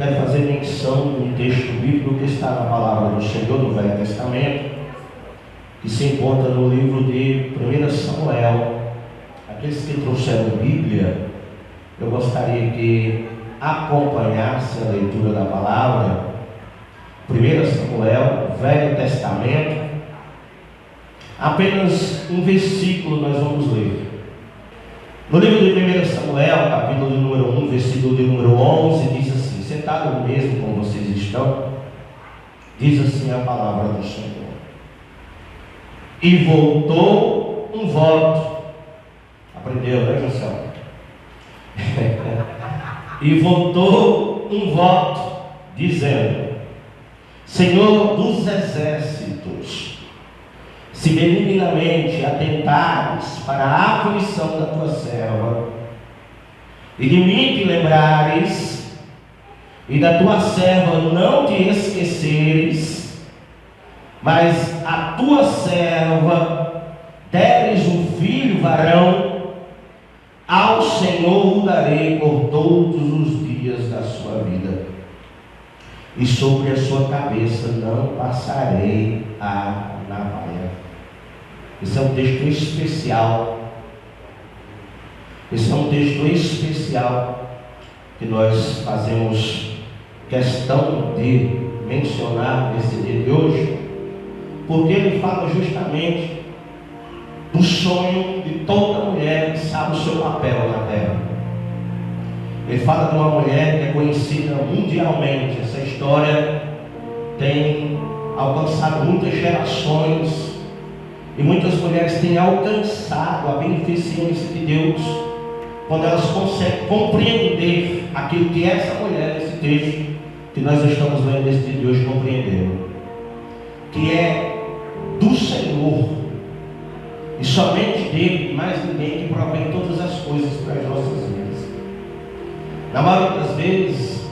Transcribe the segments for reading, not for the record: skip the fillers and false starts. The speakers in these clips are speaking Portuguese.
quero fazer menção de um texto bíblico que está na palavra do Senhor no Velho Testamento, que se encontra no livro de 1 Samuel. Aqueles que trouxeram Bíblia, eu gostaria que acompanhasse a leitura da palavra. 1 Samuel, Velho Testamento, apenas um versículo nós vamos ler. No livro de 1 Samuel, capítulo de número 1, versículo de número 11, diz assim: sentado mesmo como vocês estão, diz assim a palavra do Senhor. E voltou um voto. Aprendeu, né, José? E voltou um voto, dizendo: Senhor dos exércitos, se benignamente atentares para a aflição da tua serva, e de mim te lembrares, e da tua serva não te esqueceres, mas a tua serva deres um filho varão, ao Senhor o darei por todos os dias da sua vida, e sobre a sua cabeça não passarei a navalha. Esse é um texto especial. Esse é um texto especial que nós fazemos questão de mencionar nesse dia de hoje, porque ele fala justamente do sonho de toda mulher que sabe o seu papel na terra. Ele fala de uma mulher que é conhecida mundialmente. Essa história tem alcançado muitas gerações, e muitas mulheres têm alcançado a beneficência de Deus quando elas conseguem compreender aquilo que essa mulher, nesse texto que nós estamos lendo nesse dia de hoje, compreendeu, que é do Senhor e somente dele, mais ninguém, que provém todas as coisas para as nossas vidas. Na maioria das vezes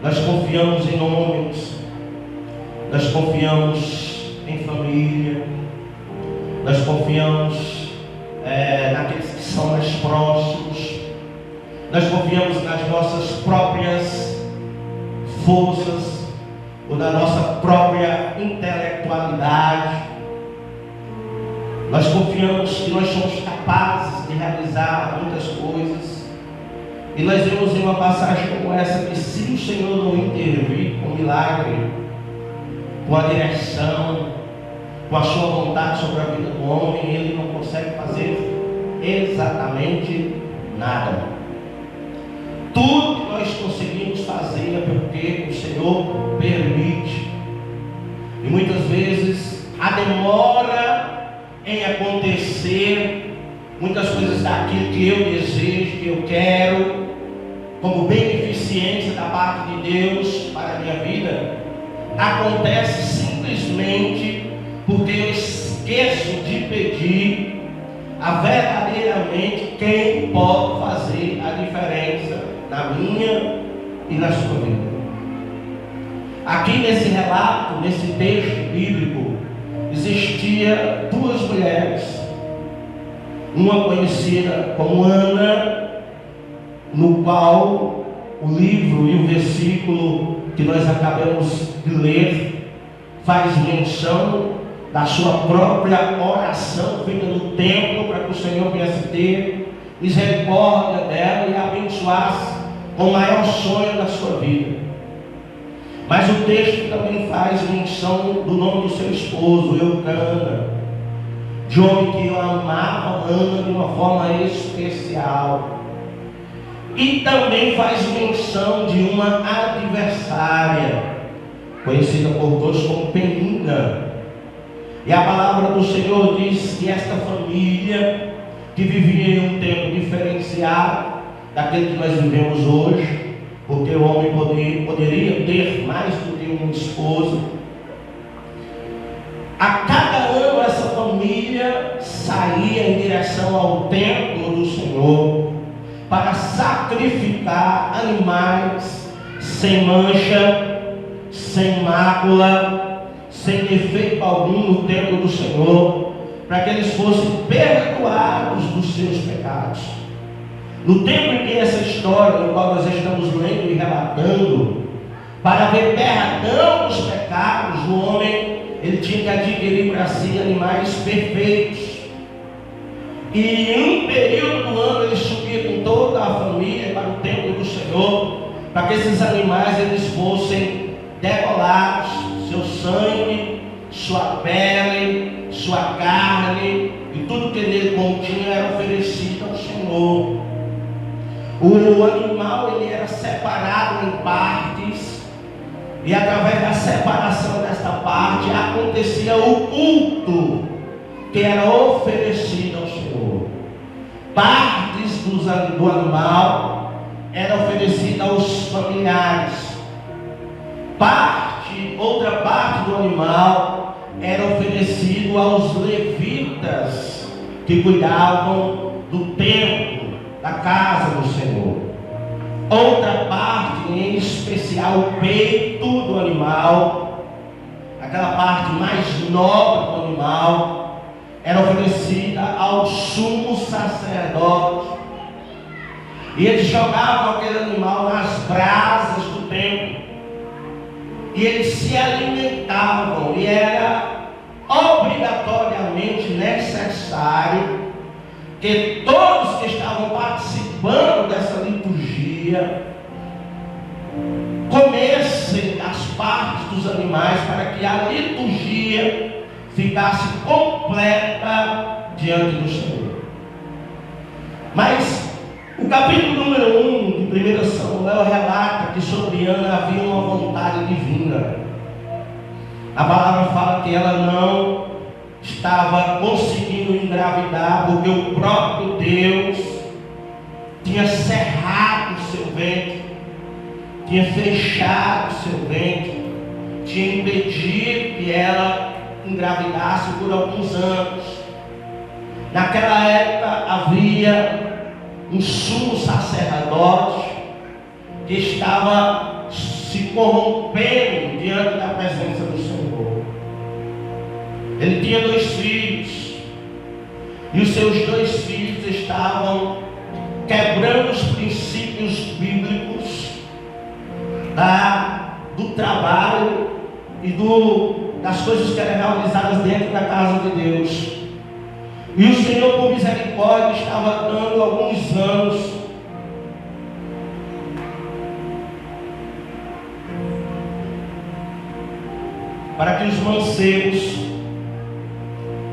nós confiamos em homens, nós confiamos em família, nós confiamos naqueles que são mais próximos, nós confiamos nas nossas próprias forças ou na nossa própria intelectualidade. Nós confiamos que nós somos capazes de realizar muitas coisas, e nós vemos em uma passagem como essa que, se o Senhor não intervir com milagre, com a direção, com a sua vontade sobre a vida do homem, ele não consegue fazer exatamente nada. Tudo que nós conseguimos fazer é porque o Senhor permite. E muitas vezes a demora em acontecer muitas coisas daquilo que eu desejo, que eu quero, como beneficência da parte de Deus para a minha vida, acontece simplesmente porque eu esqueço de pedir a verdadeiramente quem pode fazer a diferença na minha e na sua vida. Aqui nesse relato, nesse texto bíblico, existia duas mulheres, uma conhecida como Ana, no qual o livro e o versículo que nós acabamos de ler faz menção da sua própria oração feita no templo, para que o Senhor viesse ter misericórdia dela e a abençoasse com o maior sonho da sua vida. Mas o texto também faz menção do nome do seu esposo, Eucana, de homem que amava Ana de uma forma especial. E também faz menção de uma adversária, conhecida por todos como Penina. E a palavra do Senhor diz que esta família, que vivia em um tempo diferenciado daquele que nós vivemos hoje, porque o homem poderia ter mais do que uma esposa, a cada ano essa família saía em direção ao templo do Senhor para sacrificar animais sem mancha, sem mácula, sem defeito algum no templo do Senhor, para que eles fossem perdoados dos seus pecados. No tempo em que essa história, no qual nós estamos lendo e relatando, Para ver perdão dos pecados, o homem ele tinha que adquirir para si animais perfeitos. E em um período do ano ele subia com toda a família para o templo do Senhor, para que esses animais eles fossem degolados, seu sangue, sua pele, sua carne e tudo que nele continha era oferecido ao Senhor. O animal ele era separado em partes, e através da separação desta parte acontecia o culto que era oferecido ao Senhor. Partes do animal era oferecida aos familiares. Outra parte do animal era oferecido aos levitas que cuidavam do templo, da casa do Senhor. Outra parte, em especial o peito do animal, aquela parte mais nobre do animal, era oferecida ao sumo sacerdote. E eles jogavam aquele animal nas brasas do templo. E eles se alimentavam, e era obrigatoriamente necessário que todos que estavam participando dessa liturgia comessem as partes dos animais, para que a liturgia ficasse completa diante do Senhor. Mas o capítulo número 1 de 1 Samuel relata que sobre Ana havia uma vontade divina. A palavra fala que ela não estava conseguindo engravidar, porque o próprio Deus tinha cerrado o seu ventre, tinha fechado o seu ventre, tinha impedido que ela engravidasse por alguns anos. Naquela época havia um sumo sacerdote que estava se corrompendo diante da presença do Senhor. Ele tinha 2 filhos, e os seus 2 filhos estavam quebrando os princípios bíblicos do trabalho e das coisas que eram realizadas dentro da casa de Deus. E o Senhor, por misericórdia, estava dando alguns anos para que os mancebos,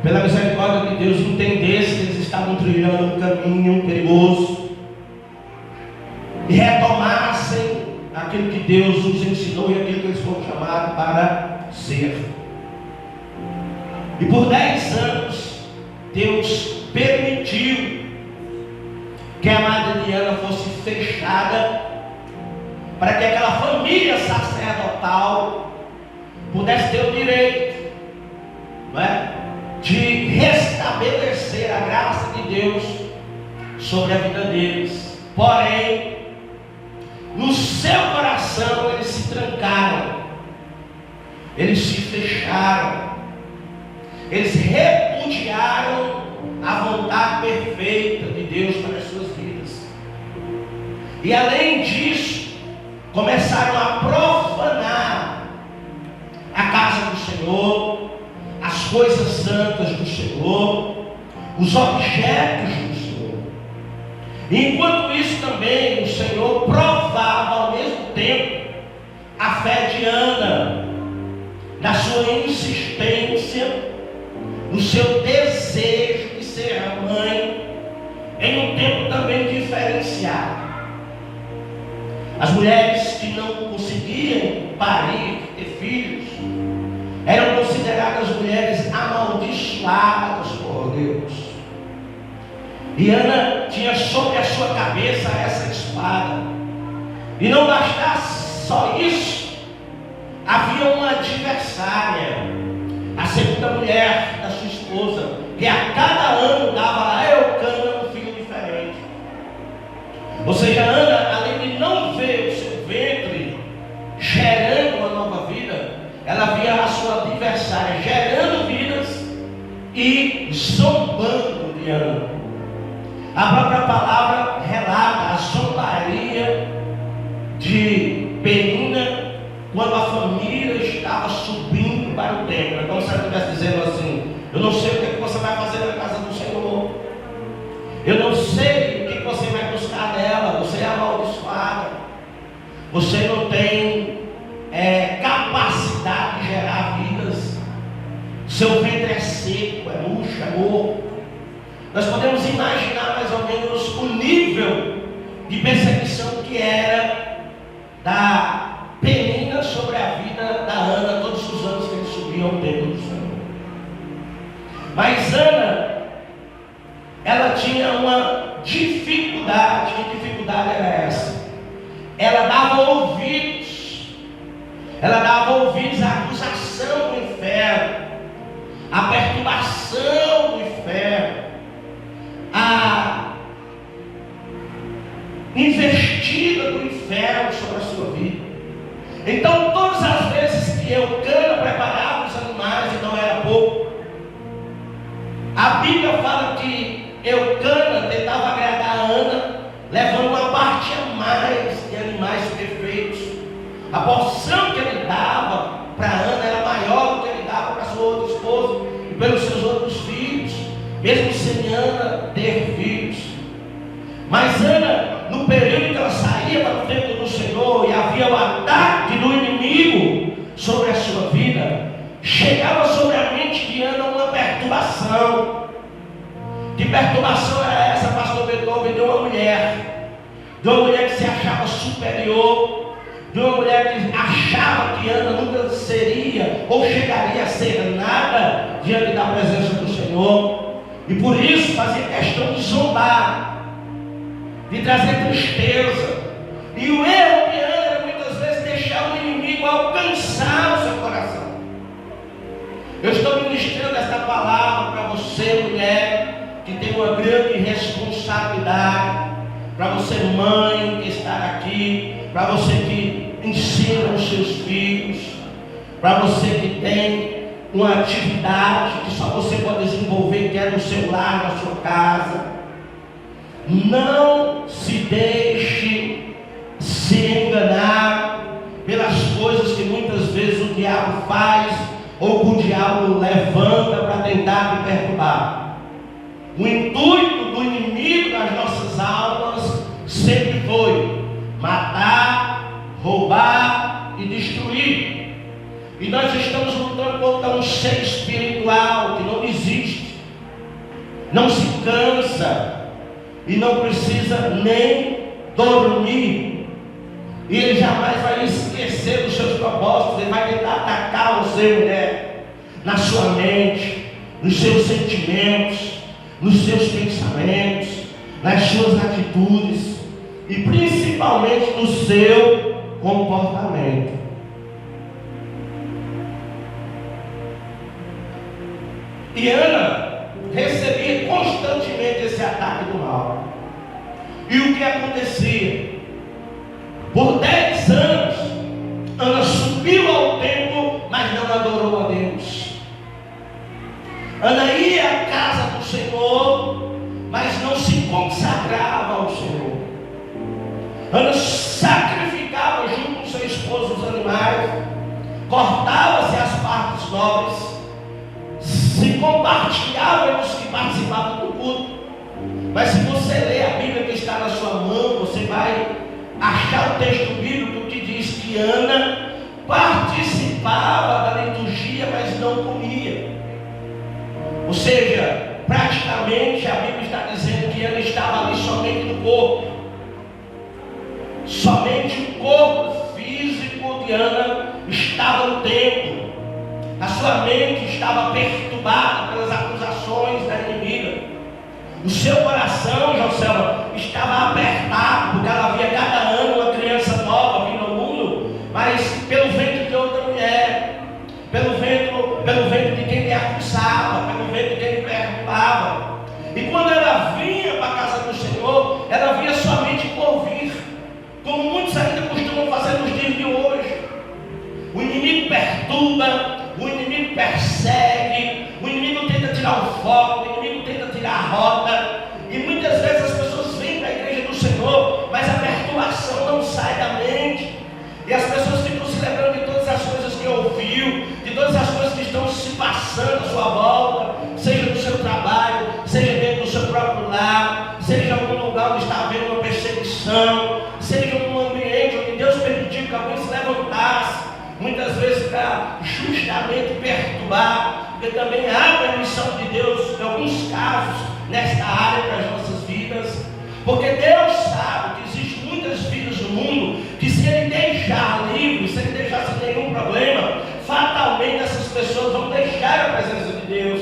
pela misericórdia de Deus, entendessem que eles estavam trilhando um caminho perigoso e retomassem aquilo que Deus os ensinou e aquilo que eles foram chamados para ser. E por 10 anos Deus permitiu que a madre de Ana fosse fechada, para que aquela família sacerdotal pudesse ter o direito, não é, de restabelecer a graça de Deus sobre a vida deles. Porém, no seu coração eles se trancaram, eles se fecharam, eles repudiaram a vontade perfeita de Deus para as suas vidas. E além disso, começaram a profanar a casa do Senhor, as coisas santas do Senhor, os objetos do Senhor. E enquanto isso também, o Senhor provava ao mesmo tempo a fé de Ana, na sua insistência, no seu desejo de ser a mãe, em um tempo também diferenciado. As mulheres que não conseguiam parir, ter filhos, eram consideradas mulheres amaldiçoadas por Deus. E Ana tinha sobre a sua cabeça essa espada. E não bastasse só isso, havia uma adversária, a segunda mulher da sua esposa, que a cada ano dava a Eucana um filho diferente. Ou seja, Ana, além de não ver o seu ventre gerando uma nova vida, ela via a sua adversária gerando vidas e zombando de Ana. A própria palavra relata a zombaria de Penina quando a família estava subindo para o templo. É como se ela estivesse dizendo assim: eu não sei o que você vai fazer na casa do Senhor, eu não sei o que você vai buscar nela, você é amaldiçoada, você não tem capacidade de gerar vidas, seu ventre é seco, é murcho, é morto. Nós podemos imaginar mais ou menos o nível de perseguição que era da Penina sobre a vida da Ana todos os anos que eles subiam ao templo do Senhor. Mas Ana, ela tinha uma dificuldade. Que dificuldade era essa? Ela dava ouvidos à acusação do inferno, à perturbação do inferno, à investida do inferno sobre a sua vida. Então, todas as vezes que Eucana preparava os animais, e não era pouco, a Bíblia fala que Eucana tentava agradar a Ana, levando uma parte a mais de animais perfeitos. A porção que ele dava para Ana era maior do que ele dava para sua outra esposa e pelos seus outros filhos, mesmo sem Ana ter filhos. Mas Ana, no período que ela saía para o templo do Senhor e havia o ataque do inimigo sobre a sua vida, chegava sobre a mente de Ana uma perturbação. Que perturbação era essa, pastor Beethoven? De uma mulher que se achava superior, de uma mulher que achava que Ana nunca seria ou chegaria a ser nada diante da presença do Senhor, e por isso fazia questão de zombar, de trazer tristeza. E o erro de Ana era muitas vezes deixar o inimigo alcançar o seu coração. Eu estou ministrando esta palavra para você, mulher, que tem uma grande responsabilidade, para você, mãe, que está aqui, para você que ensina os seus filhos, para você que tem uma atividade que só você pode desenvolver, que é no seu lar, na sua casa. Não se deixe se enganar pelas coisas que muitas vezes o diabo faz, ou que o diabo levanta para tentar te perturbar. O intuito do inimigo das nossas almas sempre foi matar, roubar e destruir. E nós estamos lutando contra um ser espiritual que não desiste, não se cansa e não precisa nem dormir. E ele jamais vai esquecer dos seus propósitos. Ele vai tentar atacar você, mulher, na sua mente, nos seus sentimentos, nos seus pensamentos, nas suas atitudes e principalmente no seu comportamento. E Ana recebia constantemente esse ataque do mal. E o que acontecia? Por 10 anos, Ana subiu ao templo, mas não adorou a Deus. Ana ia à casa do Senhor, mas não se consagrava ao Senhor. Ana sacrificava junto com seu esposo os animais, cortava-se as partes nobres, se compartilhava com os que participavam do culto. Mas se você ler a Bíblia que está na sua mão, você vai achar o texto bíblico que diz que Ana participava da liturgia, mas não comia. Ou seja, praticamente a Bíblia está dizendo que Ana estava ali somente no corpo. Somente o corpo físico de Ana estava no templo. A sua mente estava perturbada pelas acusações da inimiga. O seu coração, Joselma, estava apertado, porque ela via cada ano uma criança nova vindo ao mundo, mas pelo ventre de outra mulher, pelo ventre de quem lhe acusava, pelo ventre de quem lhe perturbava. E quando ela vinha para a casa do Senhor, ela via somente por vir, como muitos ainda costumam fazer nos dias de hoje. O inimigo perturba, o inimigo persegue, o inimigo tenta tirar o foco, o inimigo tenta tirar a rota. E muitas vezes as pessoas vêm para a igreja do Senhor, mas a perturbação não sai da mente. E as pessoas ficam se lembrando de faz, muitas vezes para justamente perturbar, porque também há permissão de Deus em alguns casos nesta área para as nossas vidas, porque Deus sabe que existem muitas vidas no mundo que, se Ele deixar livre, se Ele deixar sem nenhum problema, fatalmente essas pessoas vão deixar a presença de Deus,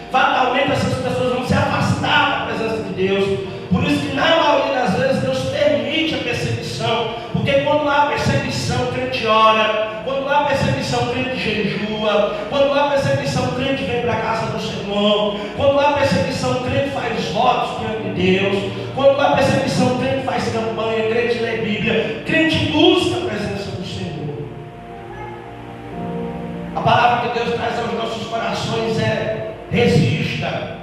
fatalmente essas pessoas vão se afastar da presença de Deus. Por isso que na maioria das vezes Deus permite a perseguição, porque quando há perseguição, o crente ora, quando há perseguição, o crente jejua, quando há perseguição, o crente vem para a casa do Senhor, quando há perseguição, o crente faz votos diante de Deus, quando há perseguição, o crente faz campanha, o crente lê Bíblia, o crente busca a presença do Senhor. A palavra que Deus traz aos nossos corações é: resista.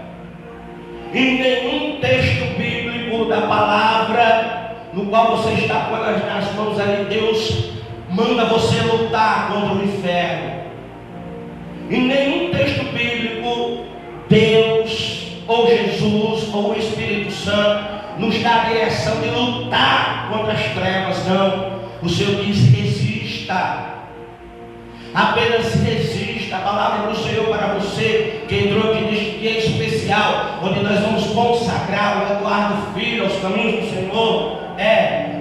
Em nenhum texto bíblico da palavra no qual você está com as mãos ali, Deus manda você lutar contra o inferno. Em nenhum texto bíblico Deus, ou Jesus, ou o Espírito Santo nos dá a direção de lutar contra as trevas. Não. O Senhor diz: resista. Apenas resista. A palavra do Senhor para você que entrou aqui neste dia especial, onde nós vamos consagrar o Eduardo Filho aos caminhos do Senhor,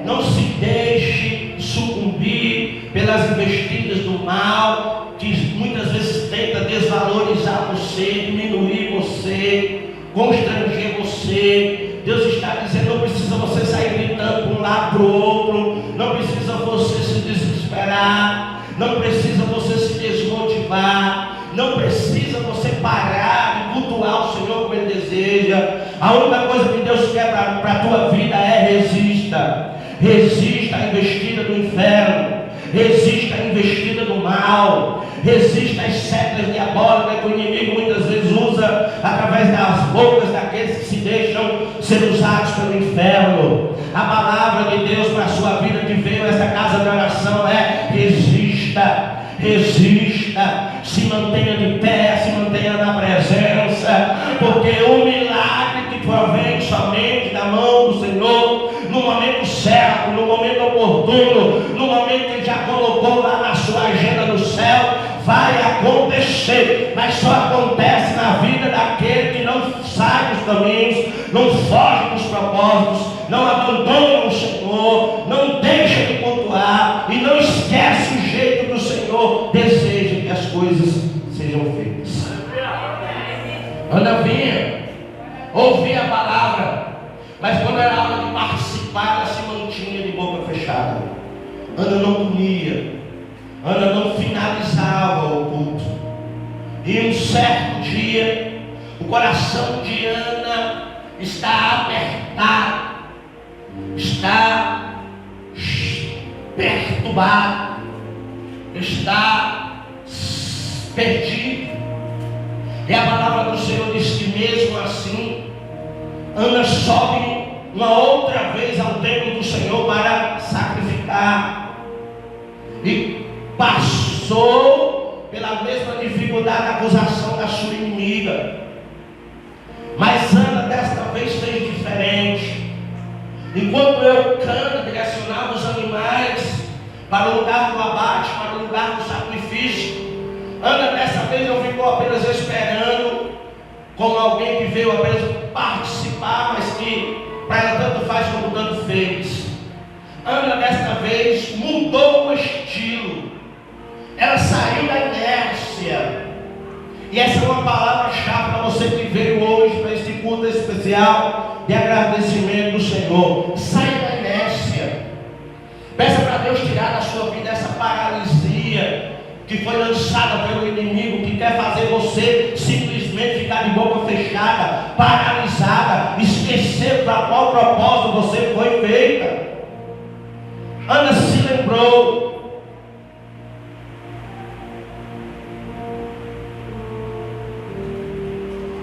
não se deixe sucumbir pelas investidas do mal, que muitas vezes tenta desvalorizar você, diminuir você, constranger você. Deus está dizendo: não precisa você sair gritando de um lado para o outro, não precisa você se desesperar, não precisa você se desmotivar, não precisa você parar de cultuar o Senhor como Ele deseja. A única coisa que Deus quer para a tua vida é: resista. Resista à investida do inferno, resista à investida do mal, resista às setas diabólicas que o inimigo muitas vezes usa através das bocas daqueles que se deixam ser usados pelo inferno. A palavra de Deus para a sua vida que veio a esta casa de oração é: resista, resista, se mantenha de pé, se mantenha na presença, porque o milagre que provém somente da mão do Senhor, no momento certo, no momento oportuno, no momento que Ele já colocou lá na sua agenda do céu, vai acontecer, mas só acontece na vida daquele que não sai dos caminhos, não foge dos propósitos, não abandona o Senhor, não deixa de cultuar e não esquece o jeito que o Senhor deseja que as coisas sejam feitas. Ana vinha, ouvia a palavra, mas quando era hora de participar, ela se mantinha de boca fechada. Ana não comia, Ana não finalizava o culto. E um certo dia, o coração de Ana está apertado, está perturbado, está perdido. E a palavra do Senhor diz que mesmo assim, Ana sobe uma outra vez ao templo do Senhor para sacrificar. E passou pela mesma dificuldade da acusação da sua inimiga. Mas Ana desta vez fez diferente. Enquanto Eucana direcionava os animais para o lugar do abate, para o lugar do sacrifício, Ana dessa vez não ficou apenas esperando, como alguém que veio apenas participar, mas que para ela tanto faz como tanto fez. Ana desta vez mudou o estilo. Ela saiu da inércia. E essa é uma palavra-chave para você que veio hoje para este culto especial de agradecimento do Senhor. Saia da inércia. Peça para Deus tirar da sua vida essa paralisia que foi lançada pelo inimigo, que quer fazer você simplesmente ficar de boca fechada, paralisada, esquecer para qual propósito você foi feita. Ana se lembrou.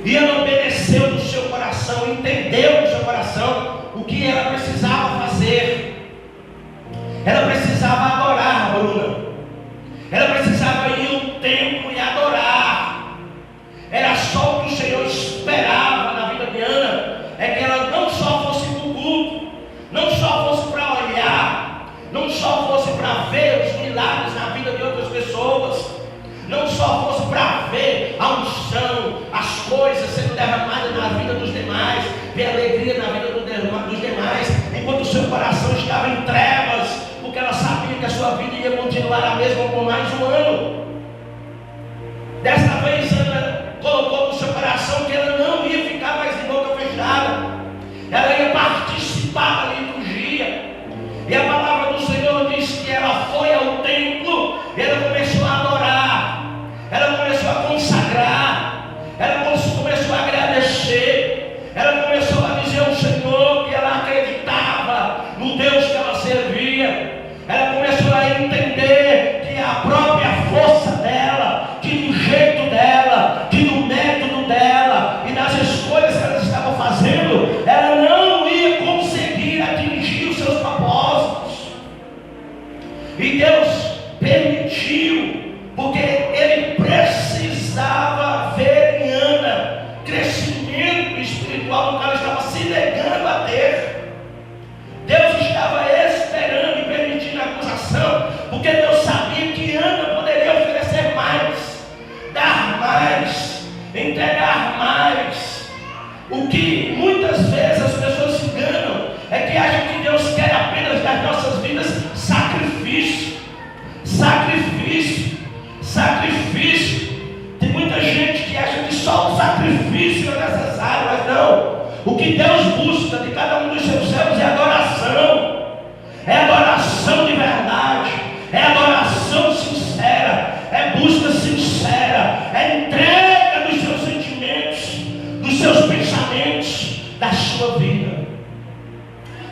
E ela obedeceu no seu coração, entendeu no seu coração o que ela precisava fazer. Ela precisava adorar, Bruna. Ela precisava ir ao templo e adorar. Era só o que o Senhor esperava na vida de Ana, é que ela não só fosse para o culto, não só fosse para olhar, não só fosse para ver os milagres na mesma por mais um ano. Desta vez Ana colocou no seu coração que ela não ia ficar mais de boca fechada, ela ia participar da liturgia. E a palavra do Senhor diz que ela foi ao templo, ela começou a adorar, ela começou a consagrar, ela começou a agradecer, ela começou a dizer ao Senhor que ela acreditava no Deus que ela servia. Ela começou a entender que a própria força dela, que do jeito dela, que do método dela e das escolhas que ela estava fazendo, ela não ia conseguir atingir os seus propósitos. E Deus permitiu, porque Ele precisava ver em Ana crescimento espiritual, no qual ela estava se negando a ter. Deus estava esperando e permitindo a acusação, porque Deus sabia que Ana poderia oferecer mais, dar mais, entregar mais. O que muitas vezes as pessoas se enganam é que acham que Deus quer apenas das nossas vidas sacrifício, sacrifício, sacrifício. Tem muita gente que acha que só o sacrifício é necessário, mas não. O que Deus busca de cada um dos seus servos é adoração. É adoração de verdade. É adoração sincera. É busca sincera. É entrega dos seus sentimentos, dos seus pensamentos, da sua vida.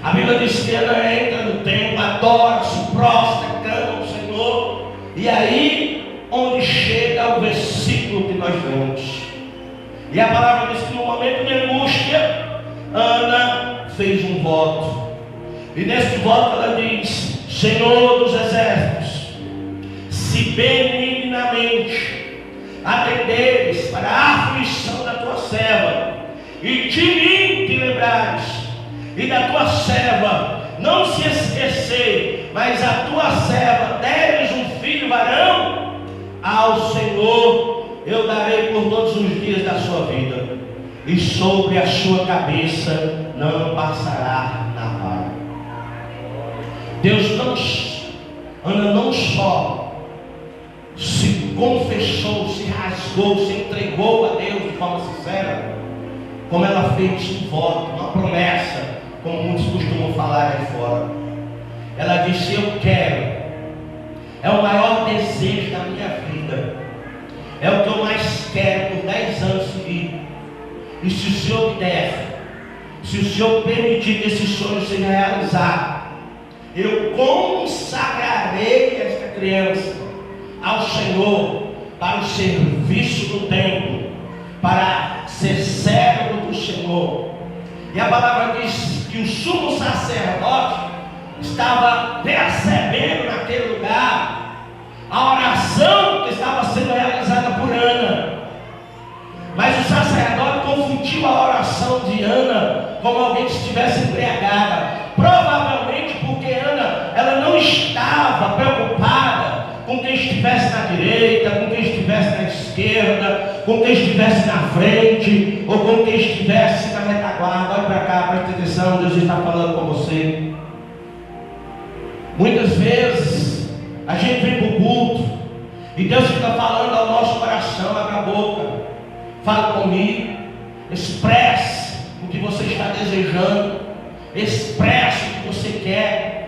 A Bíblia diz que ela entra no templo, adora, se prostra, canta ao Senhor. E aí, onde chega o versículo que nós vemos. E a palavra diz que no momento de angústia, Ana fez um voto. E nesse voto ela diz: Senhor dos exércitos, se benignamente atenderes para a aflição da tua serva, e de mim te lembrares, e da tua serva não se esquecer, mas a tua serva deres um filho varão, ao Senhor eu darei por todos os dias da sua vida, e sobre a sua cabeça não passará navalha. Ana não só se confessou, se rasgou, se entregou a Deus de forma sincera, como ela fez um voto, uma promessa, como muitos costumam falar aí fora. Ela disse: eu quero, é o maior desejo da minha vida, é o que eu mais quero por 10 anos seguidos. E se o Senhor der, se o Senhor permitir que esse sonho seja realizado, eu consagrarei esta criança ao Senhor para o serviço do templo, para ser servo do Senhor. E a palavra diz que o sumo sacerdote estava percebendo naquele lugar a oração que estava sendo realizada por Ana. Mas o sacerdote confundiu a oração de Ana como alguém que estivesse embriagada. Provavelmente porque Ana, ela não estava preocupada com quem estivesse na direita, com quem estivesse na esquerda, com quem estivesse na frente, ou com quem estivesse na retaguarda. Olha para cá, preste atenção, Deus está falando com você. Muitas vezes a gente vem para o culto e Deus fica falando ao nosso coração: abre a boca, fala comigo, expresse o que você está desejando, expresse o que você quer.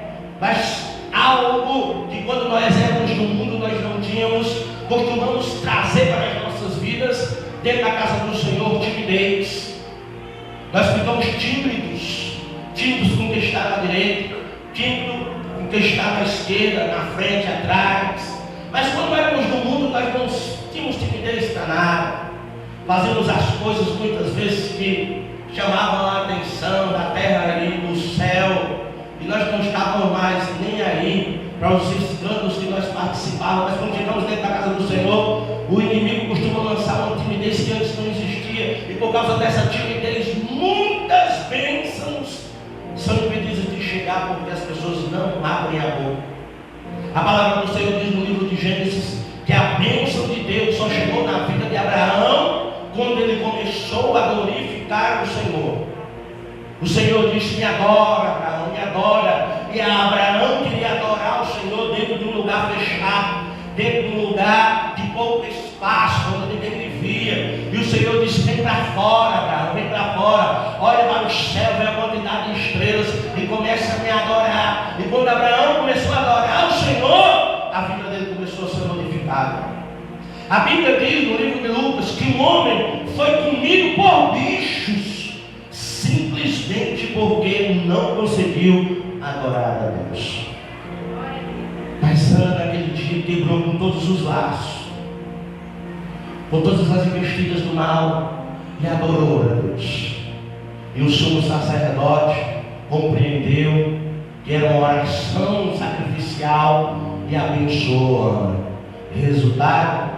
Mas algo que quando nós éramos no mundo nós não tínhamos, costumamos trazer para as nossas vidas, dentro da casa do Senhor, timidez. Nós ficamos tímidos com quem está na direita, tímido com quem está na esquerda, na frente, atrás. Mas quando éramos no mundo nós não tínhamos timidez para nada. Fazemos as coisas muitas vezes que chamavam a atenção da terra e do céu, e nós não estávamos mais nem aí para os escândalos que nós participávamos. Mas quando chegamos dentro da casa do Senhor, o inimigo costuma lançar uma timidez que antes não existia, e por causa dessa timidez muitas bênçãos são impedidas de chegar, porque as pessoas não abrem a boca. A palavra do Senhor diz no livro de Gênesis que a bênção de Deus só chegou na vida de Abraão quando ele começou a glorificar o Senhor. O Senhor disse: me adora, Abraão, me adora. E Abraão queria adorar o Senhor dentro de um lugar fechado. dentro de um lugar de pouco espaço, onde ninguém me via. E o Senhor disse: vem para fora, Abraão, vem para fora, olha para o céu, vê a quantidade de estrelas e começa a me adorar. E quando Abraão começou a adorar o Senhor, a vida dele começou a ser modificada. A Bíblia diz no livro de Lucas que um homem foi comido por bichos, simplesmente porque não conseguiu adorar a Deus. Mas Ana naquele dia quebrou com todos os laços, com todas as investidas do mal, e adorou a Deus. E o sumo sacerdote compreendeu que era uma oração sacrificial e abençoou Ana. Resultado,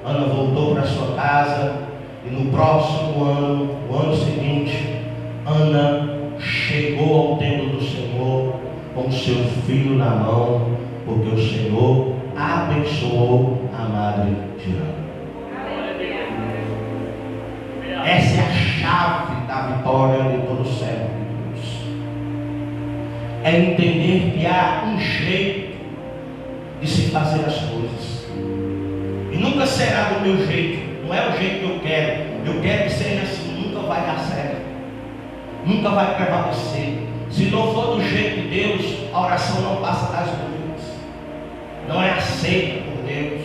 Ana voltou para sua casa, e no próximo ano, o ano seguinte, Ana chegou ao templo do Senhor com seu filho na mão, porque o Senhor abençoou a madre de Ana. Essa é a chave da vitória de todo servo de Deus. É entender que há um jeito de se fazer as coisas. E nunca será do meu jeito. Não é o jeito que eu quero. Eu quero que seja assim. Nunca vai dar certo. Nunca vai prevalecer. Se não for do jeito de Deus, a oração não passa das dúvidas. Não é aceita por Deus.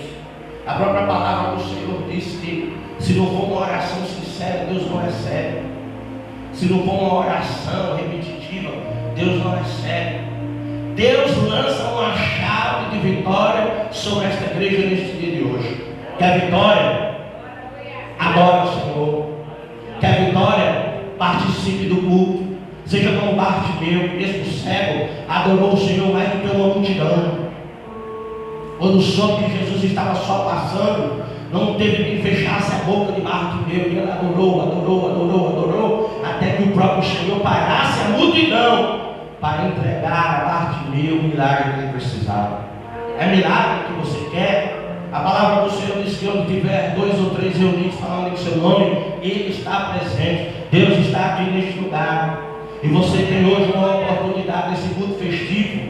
A própria palavra do Senhor diz que se não for uma oração sincera, Deus não recebe. Se não for uma oração repetitiva, Deus não recebe. Deus lança uma chave de vitória sobre esta igreja neste dia de hoje. Quer vitória? Adora o Senhor. Quer vitória? Participe do culto. Seja como Bartimeu, mesmo cego, adorou o Senhor mais do que uma multidão. Quando soube que Jesus estava só passando, não teve quem fechasse a boca de Bartimeu. E ele adorou, até que o próprio Senhor parasse a multidão para entregar a Bartimeu o milagre que ele precisava. É milagre que você quer? A palavra do Senhor diz que onde tiver 2 ou 3 reunidos falando em seu nome, Ele está presente. Deus está aqui neste lugar. E você tem hoje uma oportunidade desse culto festivo,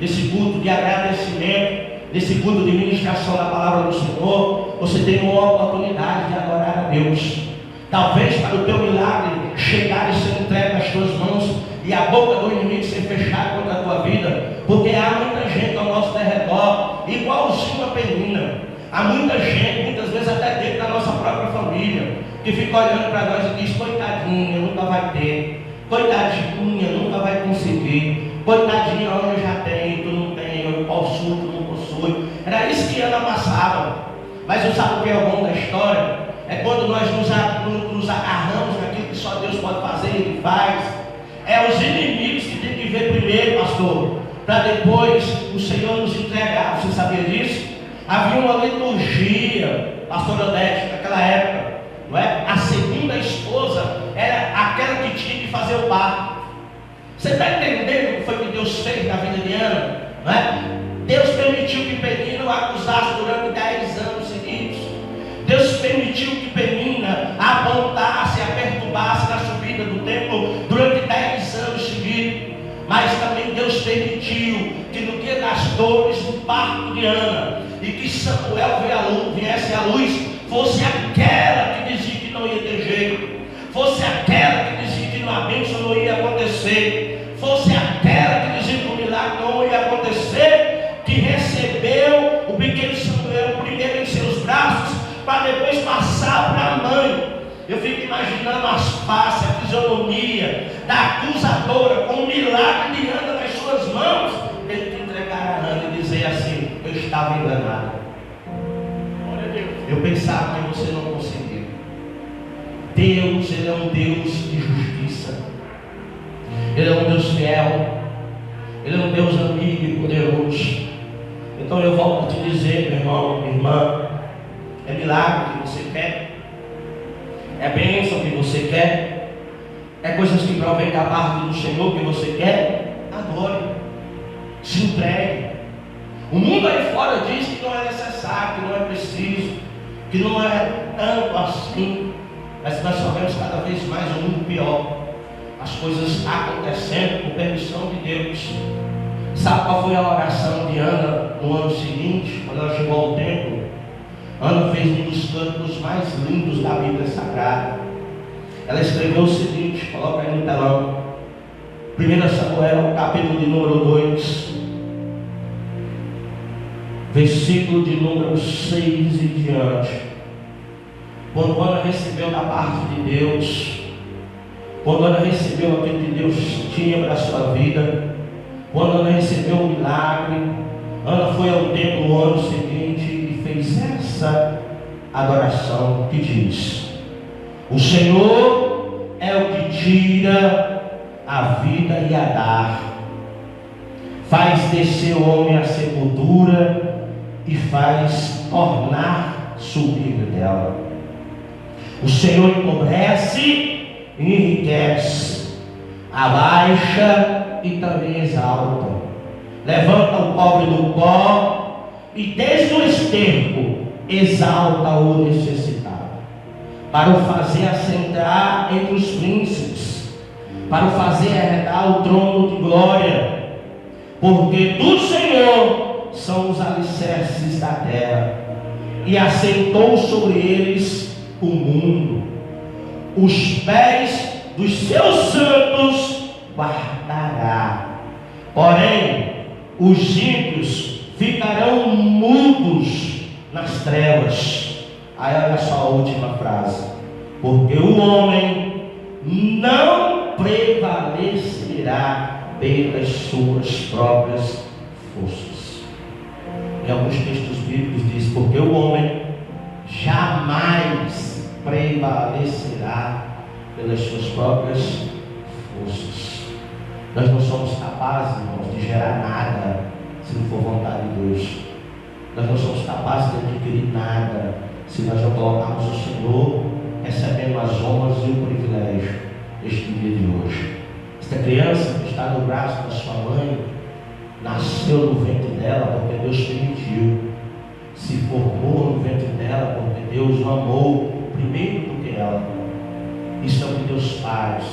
desse culto de agradecimento, desse culto de ministração da palavra do Senhor. Você tem uma oportunidade de adorar a Deus. Talvez para o teu milagre chegar e ser entregue nas tuas mãos e a boca do inimigo ser fechada contra a tua vida, porque há muita gente ao nosso redor, igualzinho a Penina. Há muita gente, muitas vezes até dentro da nossa própria família, que fica olhando para nós e diz: coitadinha, nunca vai ter, coitadinha, nunca vai conseguir, coitadinha, eu já tenho, tu não tem, eu possuo, tu não possui. Era isso que Ana passava. Mas você sabe o que é o bom da história? É quando nós nos agarramos naquilo que só Deus pode fazer e Ele faz. É os inimigos que tem que ver primeiro, pastor, para depois o Senhor nos entregar. Você sabia disso? Havia uma liturgia, pastor Odete, naquela época, não é? A segunda esposa era aquela que tinha que fazer o parto. Você está entendendo o que foi que Deus fez na vida de Ana? Não é? Deus permitiu que Penina o acusasse durante 10 anos seguidos. Deus permitiu que Penina apontasse, a perturbasse na subida do templo durante 10 anos seguidos. Mas também Deus permitiu que no dia das dores, no parto de Ana, e que Samuel viesse à luz, fosse aquela que dizia que não ia ter jeito, fosse aquela que dizia que a bênção não ia acontecer, fosse aquela que dizia que o milagre não ia acontecer, que recebeu o pequeno Samuel primeiro em seus braços, para depois passar para a mãe. Eu fico imaginando as faces, a fisionomia da acusadora, com o milagre de Ana nas suas mãos, ele te entregar a Ana e dizer assim: eu estava enganado, eu pensava que você não conseguia. Deus, Ele é um Deus de justiça, Ele é um Deus fiel, Ele é um Deus amigo e poderoso. Então eu volto a te dizer, meu irmão, minha irmã, é milagre que você quer, é bênção que você quer, é coisas que provém da parte do Senhor que você quer, adore, se entregue. O mundo aí fora diz que não é necessário, que não é preciso, que não é tanto assim, mas nós só vemos cada vez mais um mundo pior, as coisas acontecendo por permissão de Deus. Sabe qual foi a oração de Ana no ano seguinte, quando ela chegou ao templo? Ana fez um dos cantos mais lindos da Bíblia Sagrada. Ela escreveu o seguinte, coloca aí no telão. 1 Samuel, capítulo de número 2, versículo de número 6 e diante. Quando Ana recebeu da parte de Deus, quando Ana recebeu aquilo que Deus tinha para a sua vida, quando Ana recebeu o milagre, Ana foi ao templo no ano seguinte e fez essa adoração que diz: o Senhor é o que tira a vida e a dá, faz descer o homem à sepultura e faz tornar subir dela. O Senhor empobrece e enriquece, abaixa e também exalta, levanta o pobre do pó e desde o esterco exalta o necessitado, para o fazer assentar entre os príncipes, para o fazer herdar o trono de glória, porque do Senhor são os alicerces da terra, e assentou sobre eles o mundo. Os pés dos seus santos guardará, porém os ímpios ficarão mudos nas trevas. Aí olha só a última frase: porque o homem não prevalecerá pelas suas próprias forças. Em alguns textos bíblicos diz: porque o homem jamais prevalecerá pelas suas próprias forças. Nós não somos capazes, irmãos, de gerar nada se não for vontade de Deus. Nós não somos capazes de adquirir nada se nós não colocarmos o Senhor recebendo as honras e o privilégio deste dia de hoje. Esta criança que está no braço da sua mãe nasceu no ventre dela porque Deus permitiu, se formou no ventre dela porque Deus o amou primeiro do que ela. Isso é o que Deus faz.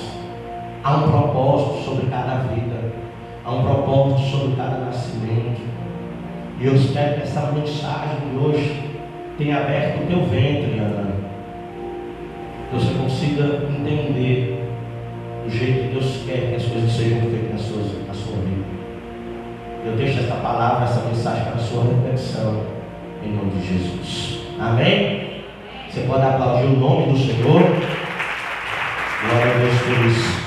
Há um propósito sobre cada vida, há um propósito sobre cada nascimento. E eu espero que essa mensagem de hoje tenha aberto o teu ventre, Ana, que você consiga entender do jeito que Deus quer que as coisas sejam feitas na sua vida. Eu deixo esta palavra, essa mensagem para a sua reflexão, em nome de Jesus. Amém? Você pode aplaudir o nome do Senhor. Glória a Deus por isso.